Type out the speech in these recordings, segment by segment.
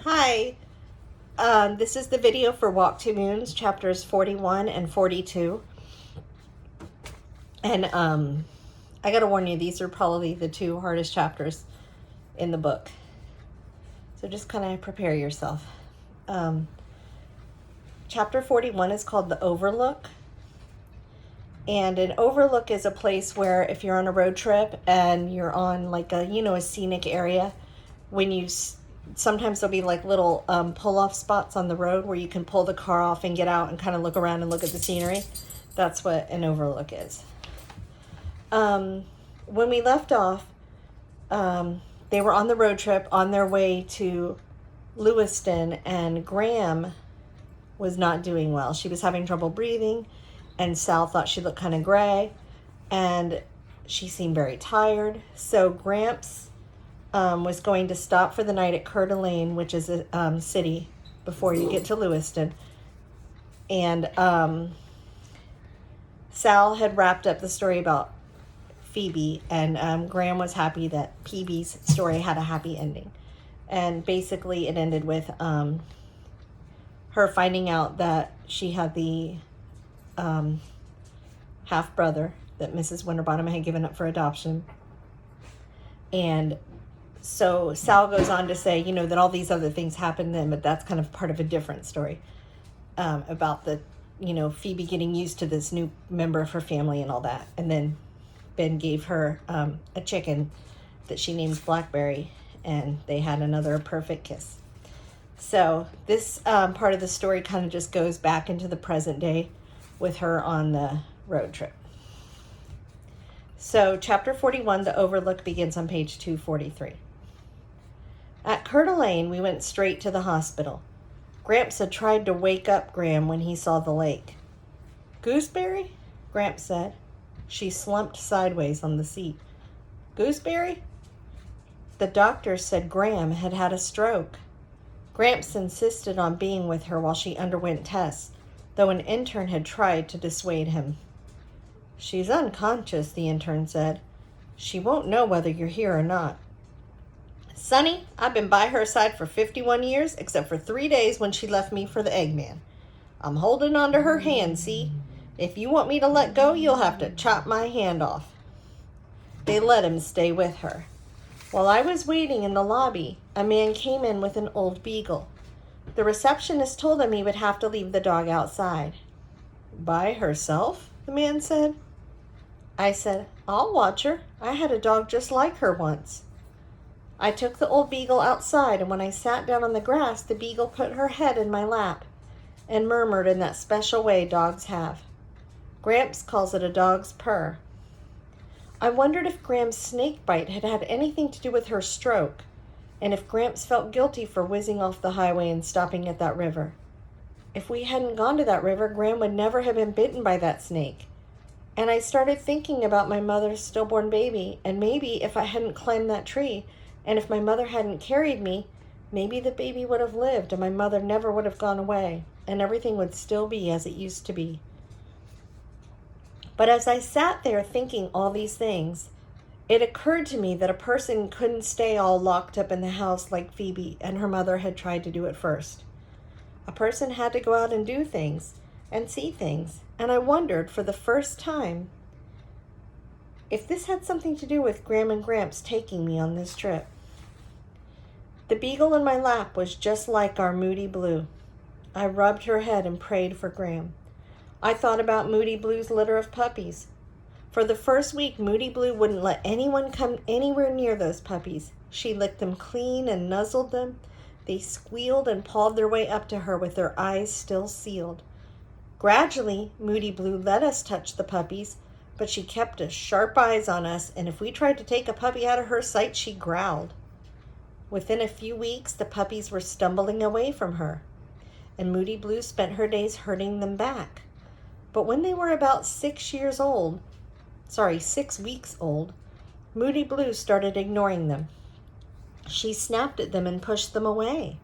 Hi, this is the video for Walk to Moons, chapters 41 and 42. And I gotta warn you, these are probably the two hardest chapters in the book. So just kind of prepare yourself. Chapter 41 is called The Overlook. And an overlook is a place where if you're on a road trip and you're on like a scenic area, when you sometimes there'll be like little pull-off spots on the road where you can pull the car off and get out and kind of look around and look at the scenery. That's what an overlook is. When we left off, they were on the road trip on their way to Lewiston, and Graham was not doing well. She was having trouble breathing, and Sal thought she looked kind of gray, and she seemed very tired. So Gramps was going to stop for the night at Coeur d'Alene, which is a city before you get to Lewiston. And Sal had wrapped up the story about Phoebe, and Graham was happy that PB's story had a happy ending. And basically it ended with her finding out that she had the half-brother that Mrs. Winterbottom had given up for adoption. And so Sal goes on to say, that all these other things happened then, but that's kind of part of a different story about the, Phoebe getting used to this new member of her family and all that. And then Ben gave her a chicken that she named Blackberry, and they had another perfect kiss. So this part of the story kind of just goes back into the present day with her on the road trip. So chapter 41, The Overlook, begins on page 243. At Coeur d'Alene, we went straight to the hospital. Gramps had tried to wake up Graham when he saw the lake. Gooseberry? Gramps said. She slumped sideways on the seat. Gooseberry? The doctor said Graham had had a stroke. Gramps insisted on being with her while she underwent tests, though an intern had tried to dissuade him. She's unconscious, the intern said. She won't know whether you're here or not. Sonny, I've been by her side for 51 years, except for 3 days when she left me for the Eggman. I'm holding onto her hand, see? If you want me to let go, you'll have to chop my hand off. They let him stay with her. While I was waiting in the lobby, a man came in with an old beagle. The receptionist told him he would have to leave the dog outside. By herself? The man said. I said, I'll watch her. I had a dog just like her once. I took the old beagle outside, and when I sat down on the grass, the beagle put her head in my lap and murmured in that special way dogs have. Gramps calls it a dog's purr. I wondered if Graham's snake bite had had anything to do with her stroke, and if Gramps felt guilty for whizzing off the highway and stopping at that river. If we hadn't gone to that river, Graham would never have been bitten by that snake. And I started thinking about my mother's stillborn baby, and maybe if I hadn't climbed that tree, and if my mother hadn't carried me, maybe the baby would have lived and my mother never would have gone away, and everything would still be as it used to be. But as I sat there thinking all these things, it occurred to me that a person couldn't stay all locked up in the house like Phoebe and her mother had tried to do at first. A person had to go out and do things and see things, and I wondered for the first time if this had something to do with Graham and Gramps taking me on this trip. The beagle in my lap was just like our Moody Blue. I rubbed her head and prayed for Graham. I thought about Moody Blue's litter of puppies. For the first week, Moody Blue wouldn't let anyone come anywhere near those puppies. She licked them clean and nuzzled them. They squealed and pawed their way up to her with their eyes still sealed. Gradually, Moody Blue let us touch the puppies, but she kept a sharp eyes on us, and if we tried to take a puppy out of her sight, she growled. Within a few weeks, the puppies were stumbling away from her, and Moody Blue spent her days herding them back. But when they were about 6 weeks old, Moody Blue started ignoring them. She snapped at them and pushed them away.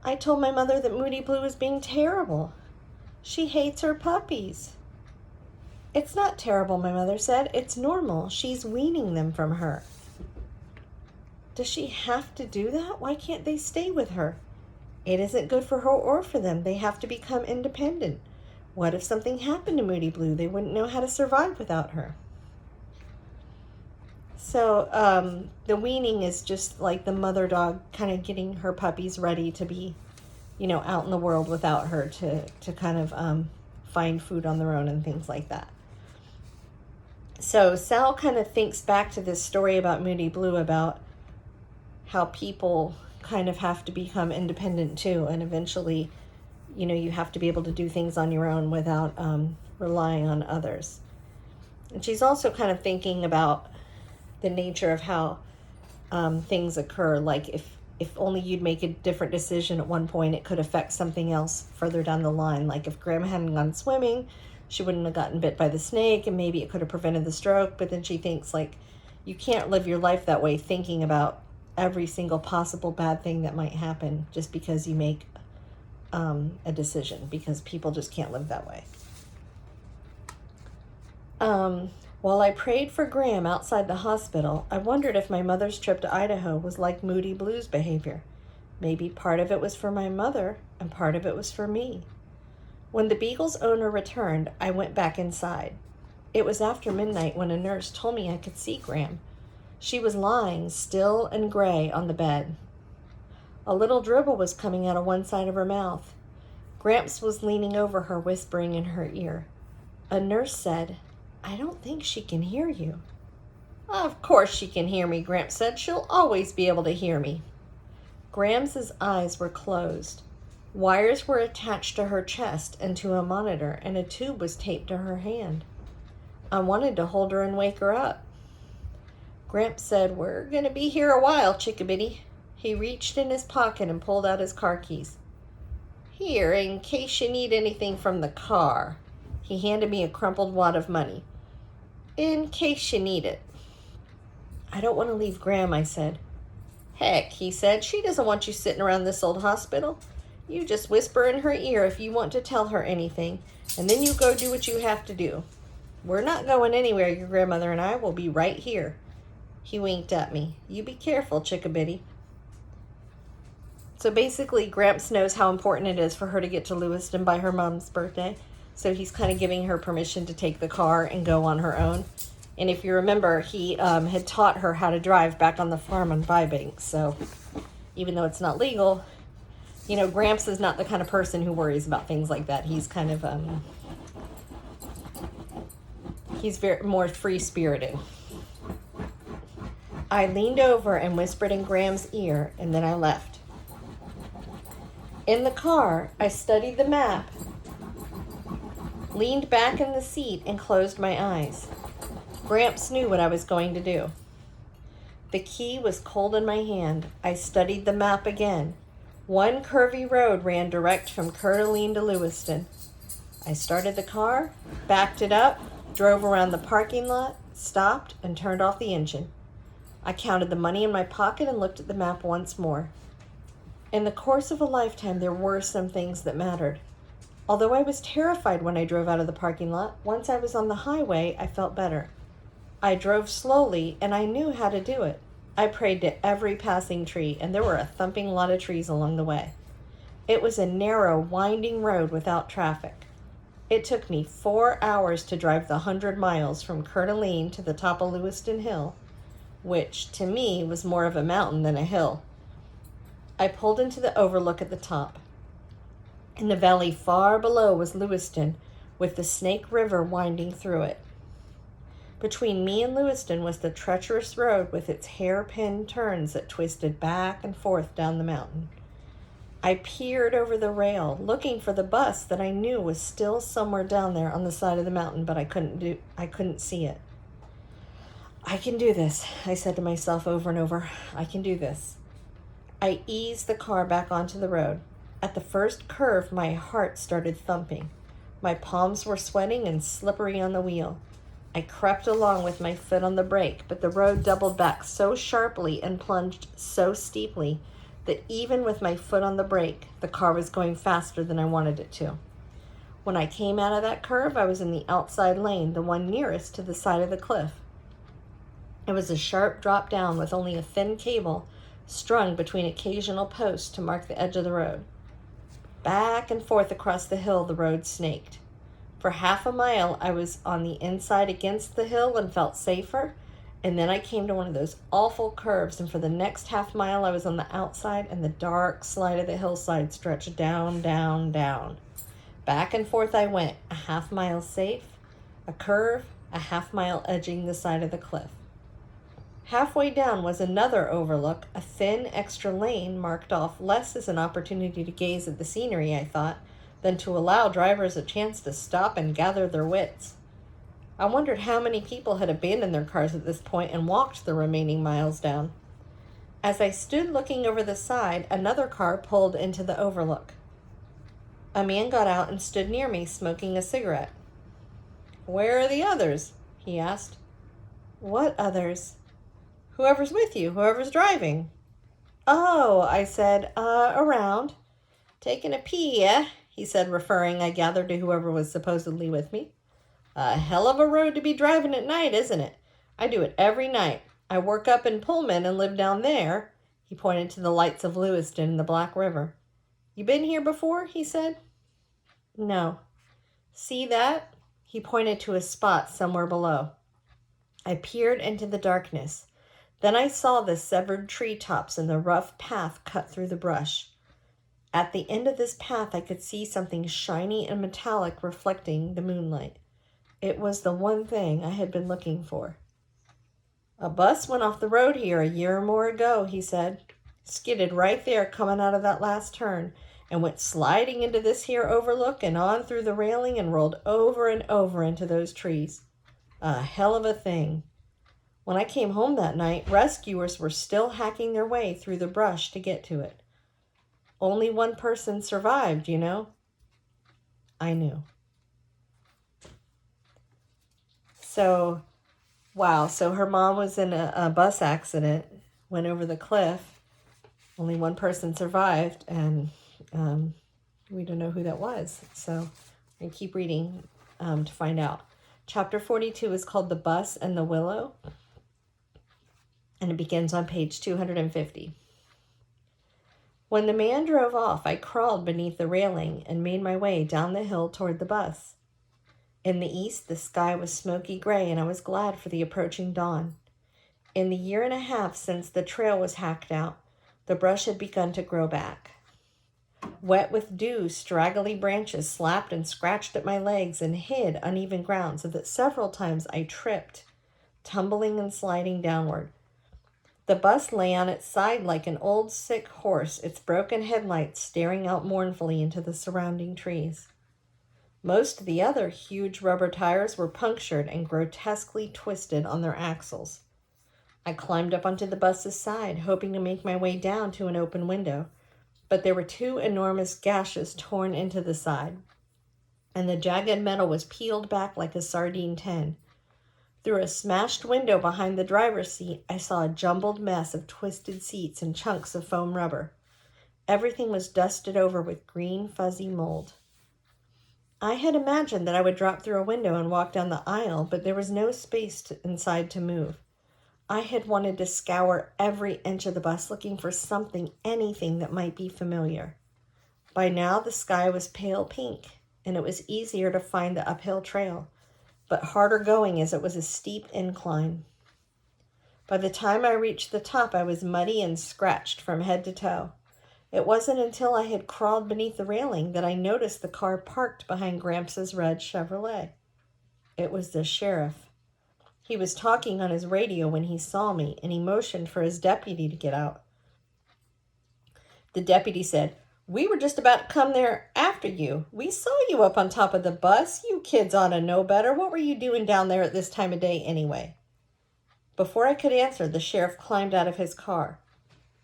I told my mother that Moody Blue was being terrible. She hates her puppies. It's not terrible, my mother said. It's normal. She's weaning them from her. Does she have to do that? Why can't they stay with her? It isn't good for her or for them. They have to become independent. What if something happened to Moody Blue? They wouldn't know how to survive without her. So the weaning is just like the mother dog kind of getting her puppies ready to be, out in the world without her to kind of find food on their own and things like that. So Sal kind of thinks back to this story about Moody Blue, about how people kind of have to become independent too, and eventually, you have to be able to do things on your own without relying on others. And she's also kind of thinking about the nature of how things occur. Like if only you'd make a different decision at one point, it could affect something else further down the line. Like if Graham hadn't gone swimming, she wouldn't have gotten bit by the snake, and maybe it could have prevented the stroke. But then she thinks, like, you can't live your life that way, thinking about every single possible bad thing that might happen just because you make a decision, because people just can't live that way. While I prayed for Graham outside the hospital, I wondered if my mother's trip to Idaho was like Moody Blue's behavior. Maybe part of it was for my mother and part of it was for me. When the Beagle's owner returned, I went back inside. It was after midnight when a nurse told me I could see Graham. She was lying, still and gray, on the bed. A little dribble was coming out of one side of her mouth. Gramps was leaning over her, whispering in her ear. A nurse said, "I don't think she can hear you." "Of course she can hear me," Gramps said. "She'll always be able to hear me." Gramps' eyes were closed. Wires were attached to her chest and to a monitor, and a tube was taped to her hand. I wanted to hold her and wake her up. Gramps said, "We're going to be here a while, Chickabiddy." He reached in his pocket and pulled out his car keys. "Here, in case you need anything from the car." He handed me a crumpled wad of money. "In case you need it." "I don't want to leave Graham," I said. "Heck," he said, "she doesn't want you sitting around this old hospital. You just whisper in her ear if you want to tell her anything, and then you go do what you have to do. We're not going anywhere, your grandmother and I will be right here." He winked at me. "You be careful, Chickabiddy." So basically, Gramps knows how important it is for her to get to Lewiston by her mom's birthday. So he's kind of giving her permission to take the car and go on her own. And if you remember, he had taught her how to drive back on the farm on Vibank. So even though it's not legal, Gramps is not the kind of person who worries about things like that. He's kind of, he's very more free-spirited. I leaned over and whispered in Graham's ear, and then I left. In the car, I studied the map, leaned back in the seat, and closed my eyes. Gramps knew what I was going to do. The key was cold in my hand. I studied the map again. One curvy road ran direct from Coeur d'Alene to Lewiston. I started the car, backed it up, drove around the parking lot, stopped, and turned off the engine. I counted the money in my pocket and looked at the map once more. In the course of a lifetime, there were some things that mattered. Although I was terrified when I drove out of the parking lot, once I was on the highway, I felt better. I drove slowly, and I knew how to do it. I prayed to every passing tree, and there were a thumping lot of trees along the way. It was a narrow, winding road without traffic. It took me 4 hours to drive the 100 miles from Coeur d'Alene to the top of Lewiston Hill, which, to me, was more of a mountain than a hill. I pulled into the overlook at the top. In the valley far below was Lewiston, with the Snake River winding through it. Between me and Lewiston was the treacherous road with its hairpin turns that twisted back and forth down the mountain. I peered over the rail, looking for the bus that I knew was still somewhere down there on the side of the mountain, but I couldn't see it. "I can do this," I said to myself over and over. "I can do this." I eased the car back onto the road. At the first curve, my heart started thumping. My palms were sweating and slippery on the wheel. I crept along with my foot on the brake, but the road doubled back so sharply and plunged so steeply that even with my foot on the brake, the car was going faster than I wanted it to. When I came out of that curve, I was in the outside lane, the one nearest to the side of the cliff. It was a sharp drop down with only a thin cable strung between occasional posts to mark the edge of the road. Back and forth across the hill the road snaked. For half a mile I was on the inside against the hill and felt safer, and then I came to one of those awful curves, and for the next half mile I was on the outside, and the dark slide of the hillside stretched down, down, down. Back and forth I went, a half mile safe, a curve, a half mile edging the side of the cliff. Halfway down was another overlook, a thin extra lane marked off less as an opportunity to gaze at the scenery, I thought, than to allow drivers a chance to stop and gather their wits. I wondered how many people had abandoned their cars at this point and walked the remaining miles down. As I stood looking over the side, another car pulled into the overlook. A man got out and stood near me, smoking a cigarette. "Where are the others?" he asked. "What others?" "Whoever's with you, whoever's driving." "Oh," I said, around. "Taking a pee, eh?" he said, referring, I gathered, to whoever was supposedly with me. "A hell of a road to be driving at night, isn't it? I do it every night. I work up in Pullman and live down there." He pointed to the lights of Lewiston and the Black River. "You been here before?" he said. "No." "See that?" He pointed to a spot somewhere below. I peered into the darkness. Then I saw the severed treetops and the rough path cut through the brush. At the end of this path, I could see something shiny and metallic reflecting the moonlight. It was the one thing I had been looking for. "A bus went off the road here a year or more ago," he said. "Skidded right there coming out of that last turn and went sliding into this here overlook and on through the railing and rolled over and over into those trees. A hell of a thing. When I came home that night, rescuers were still hacking their way through the brush to get to it. Only one person survived, you know." I knew. So, wow. So her mom was in a bus accident, went over the cliff. Only one person survived, and we don't know who that was. So I keep reading to find out. Chapter 42 is called The Bus and the Willow, and it begins on page 250. When the man drove off, I crawled beneath the railing and made my way down the hill toward the bus. In the east, the sky was smoky gray, and I was glad for the approaching dawn. In the year and a half since the trail was hacked out, the brush had begun to grow back. Wet with dew, straggly branches slapped and scratched at my legs and hid uneven ground, so that several times I tripped, tumbling and sliding downward. The bus lay on its side like an old sick horse, its broken headlights staring out mournfully into the surrounding trees. Most of the other huge rubber tires were punctured and grotesquely twisted on their axles. I climbed up onto the bus's side, hoping to make my way down to an open window, but there were two enormous gashes torn into the side, and the jagged metal was peeled back like a sardine tin. Through a smashed window behind the driver's seat, I saw a jumbled mess of twisted seats and chunks of foam rubber. Everything was dusted over with green, fuzzy mold. I had imagined that I would drop through a window and walk down the aisle, but there was no space inside to move. I had wanted to scour every inch of the bus looking for something, anything that might be familiar. By now, the sky was pale pink, and it was easier to find the uphill trail, but harder going as it was a steep incline. By the time I reached the top, I was muddy and scratched from head to toe. It wasn't until I had crawled beneath the railing that I noticed the car parked behind Gramps' red Chevrolet. It was the sheriff. He was talking on his radio when he saw me, and he motioned for his deputy to get out. The deputy said, "We were just about to come there after you. We saw you up on top of the bus. You kids ought to know better. What were you doing down there at this time of day anyway?" Before I could answer, the sheriff climbed out of his car.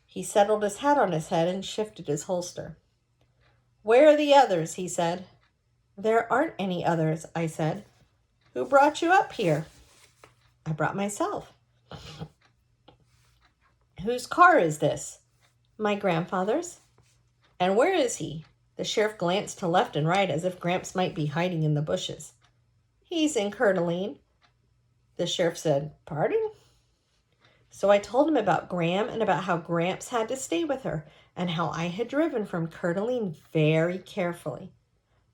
He settled his hat on his head and shifted his holster. "Where are the others?" he said. "There aren't any others," I said. "Who brought you up here?" "I brought myself." "Whose car is this?" "My grandfather's." "And where is he?" The sheriff glanced to left and right as if Gramps might be hiding in the bushes. "He's in Coeur d'Alene." The sheriff said, "Pardon?" So I told him about Graham and about how Gramps had to stay with her and how I had driven from Coeur d'Alene very carefully.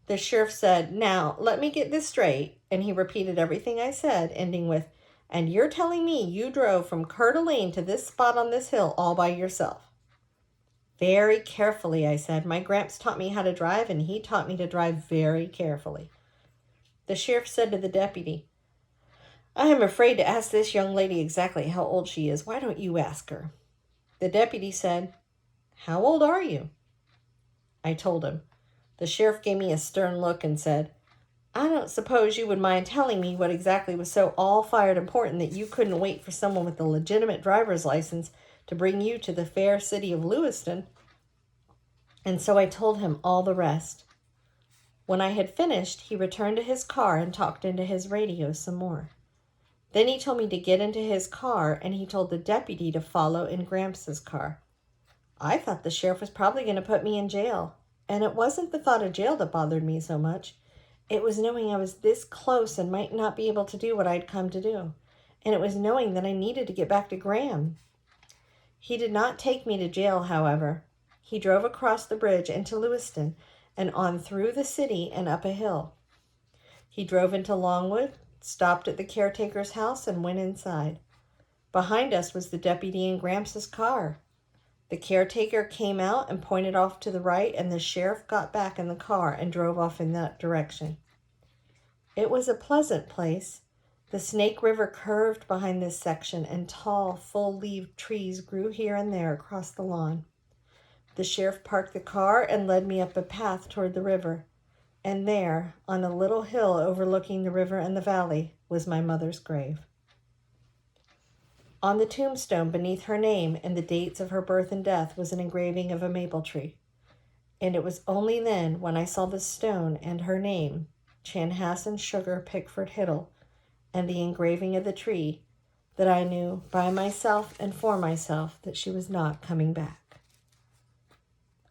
The sheriff said, "Now, let me get this straight," and he repeated everything I said, ending with, "And you're telling me you drove from Coeur d'Alene to this spot on this hill all by yourself?" "Very carefully," I said. "My Gramps taught me how to drive, and he taught me to drive very carefully." The sheriff said to the deputy, "I am afraid to ask this young lady exactly how old she is. Why don't you ask her?" The deputy said, "How old are you?" I told him. The sheriff gave me a stern look and said, "I don't suppose you would mind telling me what exactly was so all-fired important that you couldn't wait for someone with a legitimate driver's license to bring you to the fair city of Lewiston?" And so I told him all the rest. When I had finished, he returned to his car and talked into his radio some more. Then he told me to get into his car, and he told the deputy to follow in Gramps' car. I thought the sheriff was probably going to put me in jail, and it wasn't the thought of jail that bothered me so much. It was knowing I was this close and might not be able to do what I'd come to do, and it was knowing that I needed to get back to Graham. He did not take me to jail, however. He drove across the bridge into Lewiston and on through the city and up a hill. He drove into Longwood, stopped at the caretaker's house, and went inside. Behind us was the deputy in Gramps' car. The caretaker came out and pointed off to the right, and the sheriff got back in the car and drove off in that direction. It was a pleasant place. The Snake River curved behind this section, and tall, full-leaved trees grew here and there across the lawn. The sheriff parked the car and led me up a path toward the river. And there, on a little hill overlooking the river and the valley, was my mother's grave. On the tombstone beneath her name and the dates of her birth and death was an engraving of a maple tree. And it was only then, when I saw the stone and her name, Chanhassen Sugar Pickford Hiddle, and the engraving of the tree, that I knew by myself and for myself that she was not coming back.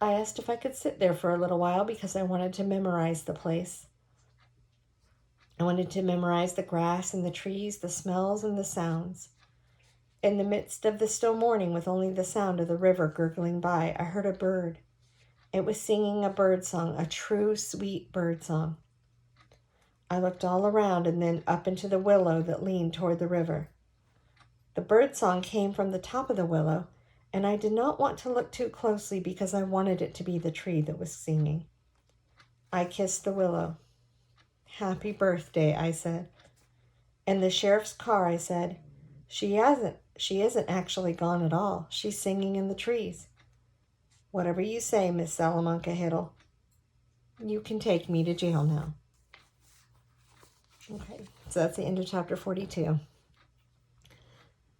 I asked if I could sit there for a little while because I wanted to memorize the place. I wanted to memorize the grass and the trees, the smells and the sounds. In the midst of the still morning, with only the sound of the river gurgling by, I heard a bird. It was singing a bird song, a true, sweet bird song. I looked all around and then up into the willow that leaned toward the river. The bird song came from the top of the willow, and I did not want to look too closely because I wanted it to be the tree that was singing. I kissed the willow. "Happy birthday," I said. In the sheriff's car, I said, She isn't actually gone at all. She's singing in the trees." "Whatever you say, Miss Salamanca Hiddle. You can take me to jail now." Okay, so that's the end of chapter 42.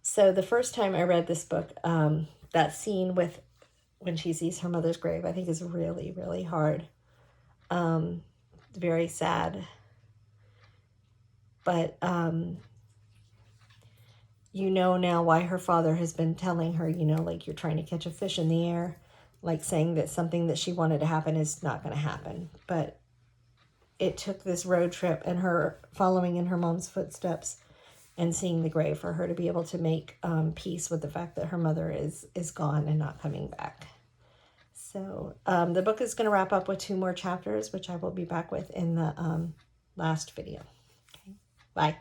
So the first time I read this book, that scene with when she sees her mother's grave, I think is really, really hard. Very sad. But you know now why her father has been telling her, like you're trying to catch a fish in the air, like saying that something that she wanted to happen is not going to happen. But it took this road trip and her following in her mom's footsteps and seeing the grave for her to be able to make peace with the fact that her mother is gone and not coming back. So the book is going to wrap up with 2 more chapters, which I will be back with in the last video. Okay. Bye.